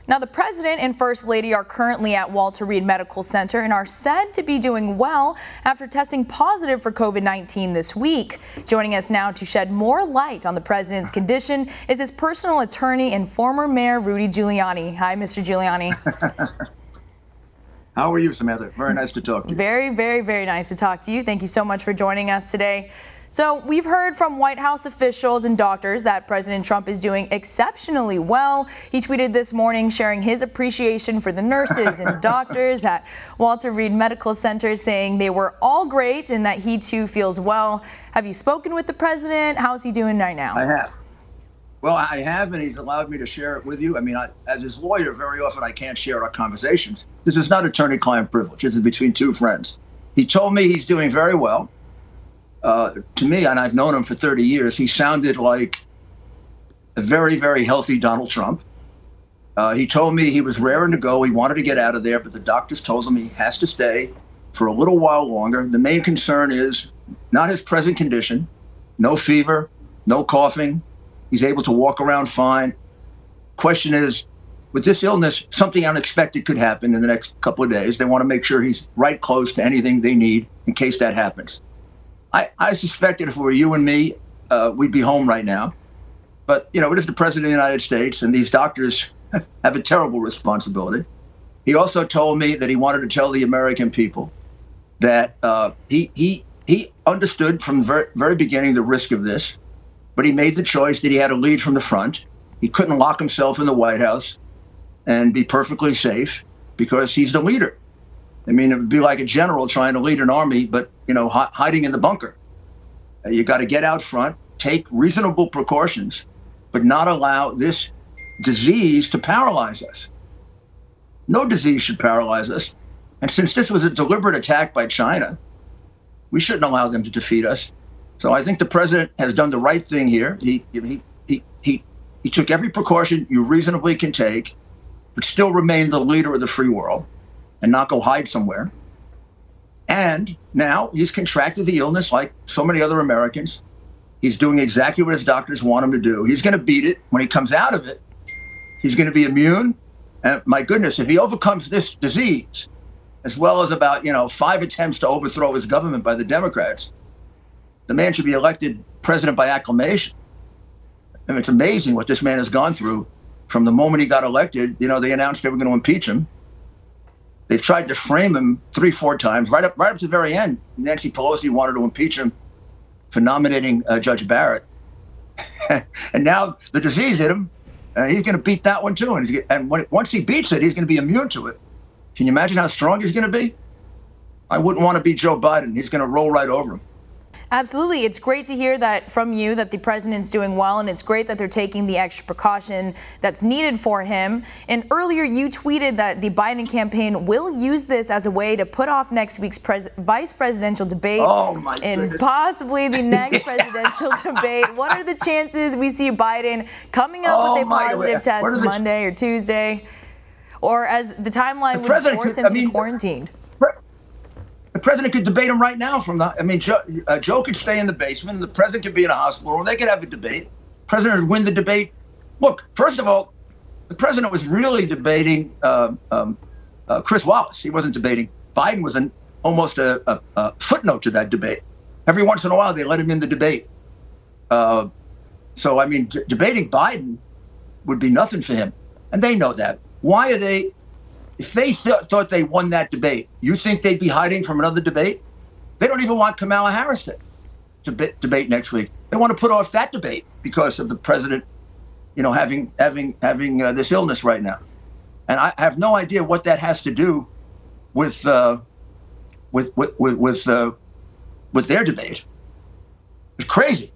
Now, the president and first lady are currently at Walter Reed Medical Center and are said to be doing well after testing positive for COVID-19 this week. Joining us now to shed more light on the president's condition is his personal attorney and former mayor, Rudy Giuliani. Hi, Mr. Giuliani. How are you, Samantha? Very nice to talk to you. Very, very, very nice to talk to you. Thank you so much for joining us today. So we've heard from White House officials and doctors that President Trump is doing exceptionally well. He tweeted this morning sharing his appreciation for the nurses and doctors at Walter Reed Medical Center, saying they were all great and that he too feels well. Have you spoken with the president? How is he doing right now? I have. Well, I have, and he's allowed me to share it with you. I mean, as his lawyer, very often I can't share our conversations. This is not attorney-client privilege. This is between two friends. He told me he's doing very well. To me, and I've known him for 30 years, he sounded like a very, very healthy Donald Trump. He told me he was raring to go. He wanted to get out of there, but the doctors told him he has to stay for a little while longer. The main concern is not his present condition, no fever, no coughing. He's able to walk around fine. Question is, with this illness, something unexpected could happen in the next couple of days. They want to make sure he's right close to anything they need in case that happens. I suspected if it were you and me, we'd be home right now. But, you know, it is the president of the United States, and these doctors have a terrible responsibility. He also told me that he wanted to tell the American people that he understood from the very beginning the risk of this, but he made the choice that he had to lead from the front. He couldn't lock himself in the White House and be perfectly safe because he's the leader. I mean, it would be like a general trying to lead an army, but, you know, hiding in the bunker. You got to get out front, take reasonable precautions, but not allow this disease to paralyze us. No disease should paralyze us. And since this was a deliberate attack by China, we shouldn't allow them to defeat us. So I think the president has done the right thing here. He took every precaution you reasonably can take, but still remain the leader of the free world and not go hide somewhere. And now he's contracted the illness like so many other Americans. He's doing exactly what his doctors want him to do. He's going to beat it. When he comes out of it, he's going to be immune. And my goodness, if he overcomes this disease, as well as about, 5 attempts to overthrow his government by the Democrats, the man should be elected president by acclamation. I mean, it's amazing what this man has gone through from the moment he got elected. You know, they announced they were going to impeach him. They've tried to frame him 3-4 times, right up to the very end. Nancy Pelosi wanted to impeach him for nominating Judge Barrett. And now the disease hit him. He's going to beat that one, too. And once he beats it, he's going to be immune to it. Can you imagine how strong he's going to be? I wouldn't want to be Joe Biden. He's going to roll right over him. Absolutely. It's great to hear that from you, that the president's doing well, and it's great that they're taking the extra precaution that's needed for him. And earlier you tweeted that the Biden campaign will use this as a way to put off next week's vice presidential debate and possibly the next presidential debate. What are the chances we see Biden coming up with a positive test Monday or Tuesday? Or as the timeline would force him to be quarantined? The president could debate him right now Joe could stay in the basement, and the president could be in a hospital room. They could have a debate. The president would win the debate. Look, first of all, the president was really debating Chris Wallace. He wasn't debating. Biden was almost a footnote to that debate. Every once in a while, they let him in the debate. So, I mean, debating Biden would be nothing for him. And they know that. Why are they... If they thought they won that debate, you think they'd be hiding from another debate? They don't even want Kamala Harris to debate next week. They want to put off that debate because of the president, having this illness right now. And I have no idea what that has to do with their debate. It's crazy.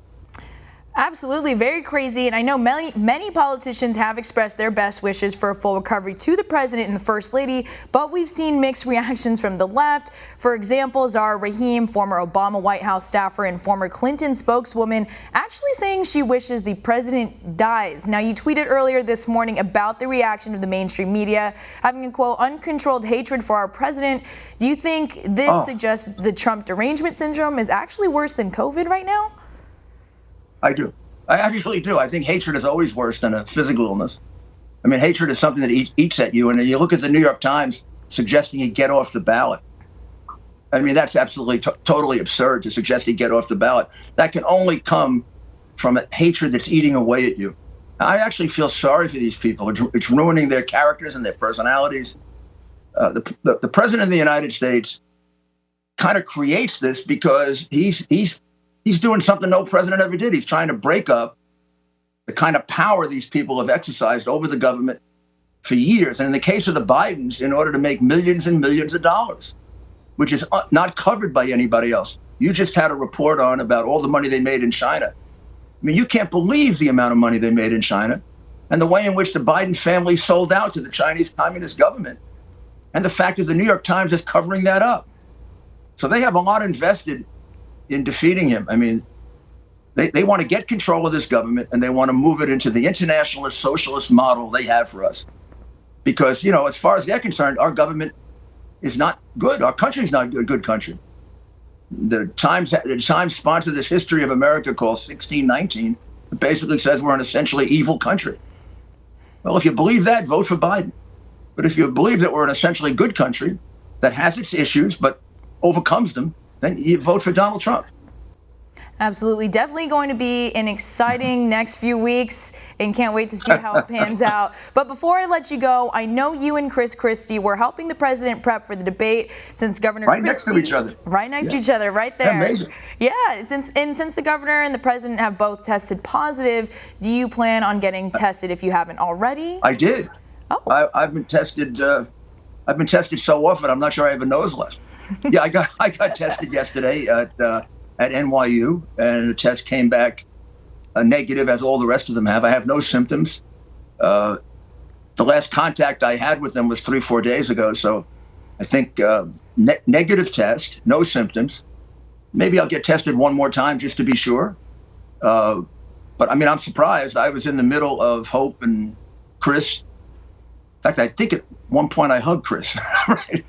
Absolutely, very crazy. And I know many politicians have expressed their best wishes for a full recovery to the president and the first lady, but we've seen mixed reactions from the left. For example, Zahra Rahim, former Obama White House staffer and former Clinton spokeswoman, actually saying she wishes the president dies. Now, you tweeted earlier this morning about the reaction of the mainstream media, having a, quote, uncontrolled hatred for our president. Do you think this suggests the Trump derangement syndrome is actually worse than COVID right now? I do. I actually do. I think hatred is always worse than a physical illness. I mean, hatred is something that eats at you. And you look at the New York Times suggesting he get off the ballot. I mean, that's absolutely totally absurd to suggest he get off the ballot. That can only come from a hatred that's eating away at you. I actually feel sorry for these people. It's ruining their characters and their personalities. The president of the United States kind of creates this because he's doing something no president ever did. He's trying to break up the kind of power these people have exercised over the government for years. And in the case of the Bidens, in order to make millions and millions of dollars, which is not covered by anybody else. You just had a report on about all the money they made in China. I mean, you can't believe the amount of money they made in China and the way in which the Biden family sold out to the Chinese Communist government. And the fact that the New York Times is covering that up. So they have a lot invested in defeating him. I mean, they want to get control of this government and they want to move it into the internationalist socialist model they have for us. Because, you know, as far as they're concerned, our government is not good. Our country's not a good country. The Times sponsored this History of America called 1619. It basically says we're an essentially evil country. Well, if you believe that, vote for Biden. But if you believe that we're an essentially good country that has its issues but overcomes them, then you vote for Donald Trump. Absolutely. Definitely going to be an exciting next few weeks and can't wait to see how it pans out. But before I let you go, I know you and Chris Christie were helping the president prep for the debate since Governor Right Christie, next to each other. Right next to each other, right there. Amazing. Yeah, since the governor and the president have both tested positive, do you plan on getting tested if you haven't already? I did. Oh. I've been tested. I've been tested so often, I'm not sure I have a nose left. Yeah, I got tested yesterday at NYU, and the test came back negative, as all the rest of them have. I have no symptoms. The last contact I had with them was 3-4 days ago, so I think negative test, no symptoms. Maybe I'll get tested one more time just to be sure. But I mean, I'm surprised. I was in the middle of Hope and Chris. In fact, I think at one point I hugged Chris. Right?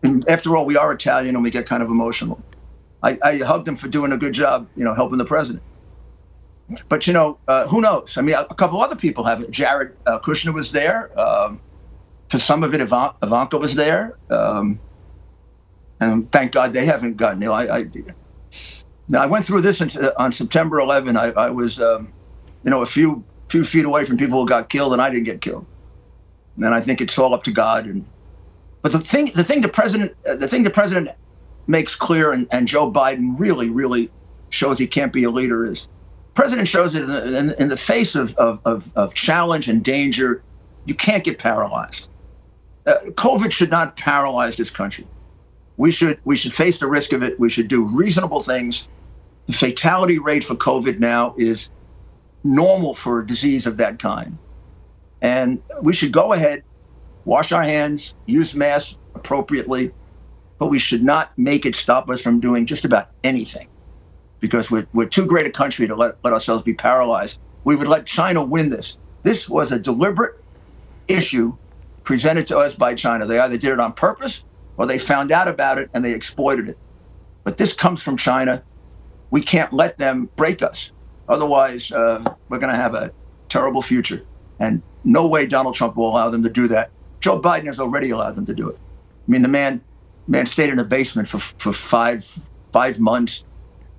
And after all, we are Italian and we get kind of emotional. I hugged him for doing a good job, you know, helping the president. But, you know, who knows? I mean, a couple other people have it. Jared Kushner was there. For some of it, Ivanka was there. And thank God they haven't gotten ill. I went through this on September 11. I was, you know, a few feet away from people who got killed, and I didn't get killed. And I think it's all up to God. But the thing the president makes clear, and Joe Biden really shows he can't be a leader, is president shows it in the face of challenge and danger. You can't get paralyzed. COVID should not paralyze this country. We should face the risk of it. We should do reasonable things. The fatality rate for COVID now is normal for a disease of that kind. And we should go ahead, wash our hands, use masks appropriately, but we should not make it stop us from doing just about anything, because we're too great a country to let ourselves be paralyzed. We would let China win this. This was a deliberate issue presented to us by China. They either did it on purpose or they found out about it and they exploited it. But this comes from China. We can't let them break us. Otherwise, we're going to have a terrible future. And no way Donald Trump will allow them to do that. Joe Biden has already allowed them to do it. I mean, the man stayed in a basement for five months.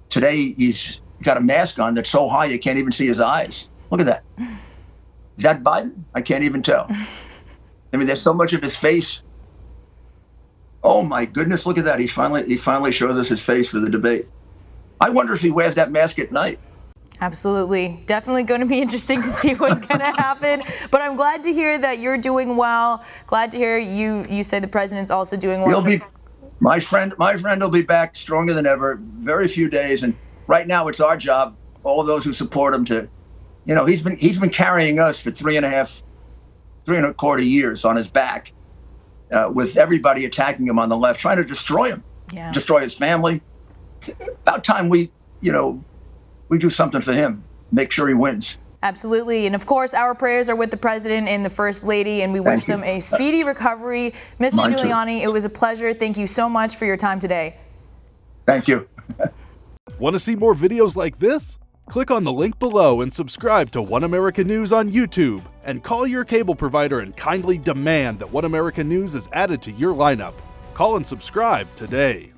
Today, he's got a mask on that's so high you can't even see his eyes. Look at that. Is that Biden? I can't even tell. I mean, there's so much of his face. Oh my goodness, look at that. He finally shows us his face for the debate. I wonder if he wears that mask at night. Absolutely. Definitely going to be interesting to see what's going to happen. But I'm glad to hear that you're doing well. Glad to hear you say the president's also doing well. My friend will be back stronger than ever. Very few days. And right now it's our job, all of those who support him, to, you know, he's been carrying us for 3.25 years on his back, with everybody attacking him on the left, trying to destroy him, destroy his family. It's about time we do something for him, make sure he wins. Absolutely. And of course, our prayers are with the president and the first lady, and we wish them a speedy recovery. Mr. Giuliani, it was a pleasure. Thank you so much for your time today. Thank you. Want to see more videos like this? Click on the link below and subscribe to One America News on YouTube, and call your cable provider and kindly demand that One America News is added to your lineup. Call and subscribe today.